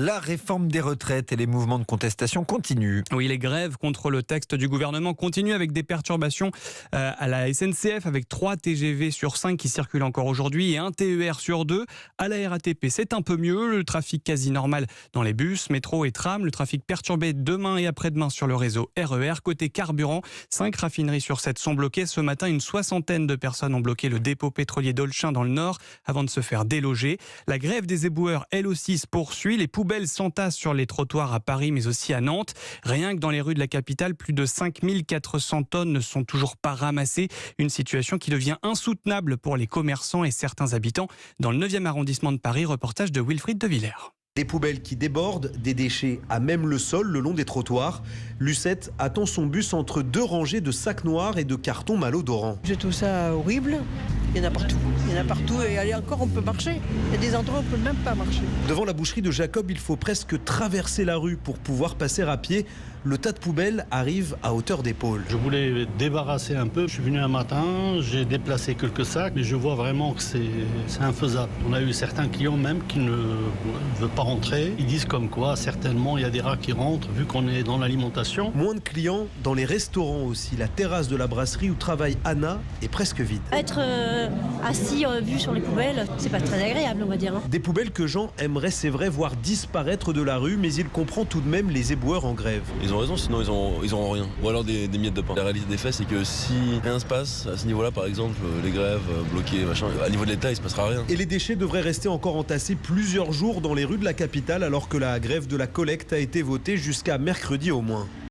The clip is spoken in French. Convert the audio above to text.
La réforme des retraites et les mouvements de contestation continuent. Oui, les grèves contre le texte du gouvernement continuent avec des perturbations à la SNCF, avec 3 TGV sur 5 qui circulent encore aujourd'hui et un TER sur 2. À la RATP, c'est un peu mieux. Le trafic quasi normal dans les bus, métro et tram. Le trafic perturbé demain et après-demain sur le réseau RER. Côté carburant, 5 raffineries sur 7 sont bloquées. Ce matin, une soixantaine de personnes ont bloqué le dépôt pétrolier d'Olchin dans le Nord avant de se faire déloger. La grève des éboueurs, elle aussi, se poursuit. Les poubelles s'entassent sur les trottoirs à Paris mais aussi à Nantes. Rien que dans les rues de la capitale, plus de 5400 tonnes ne sont toujours pas ramassées. Une situation qui devient insoutenable pour les commerçants et certains habitants. Dans le 9e arrondissement de Paris, reportage de Wilfried de Villers. Des poubelles qui débordent, des déchets à même le sol le long des trottoirs. Lucette attend son bus entre 2 rangées de sacs noirs et de cartons malodorants. Je trouve ça horrible. Il y en a partout. Il y en a partout et allez, encore on peut marcher. Il y a des endroits où on ne peut même pas marcher. Devant la boucherie de Jacob, il faut presque traverser la rue pour pouvoir passer à pied. Le tas de poubelles arrive à hauteur d'épaule. Je voulais débarrasser un peu. Je suis venu un matin, j'ai déplacé quelques sacs, mais je vois vraiment que c'est infaisable. On a eu certains clients même qui ne veulent pas rentrer. Ils disent comme quoi, certainement, il y a des rats qui rentrent, vu qu'on est dans l'alimentation. Moins de clients dans les restaurants aussi. La terrasse de la brasserie où travaille Anna est presque vide. Être assis vu sur les poubelles, c'est pas très agréable, on va dire. Des poubelles que Jean aimerait, c'est vrai, voir disparaître de la rue, mais il comprend tout de même les éboueurs en grève. Ils ont raison, sinon ils auront rien. Ou alors des miettes de pain. La réalité des faits, c'est que si rien se passe à ce niveau-là, par exemple, les grèves, bloquées, machin, à niveau de l'État, il se passera rien. Et les déchets devraient rester encore entassés plusieurs jours dans les rues de la capitale, alors que la grève de la collecte a été votée jusqu'à mercredi au moins.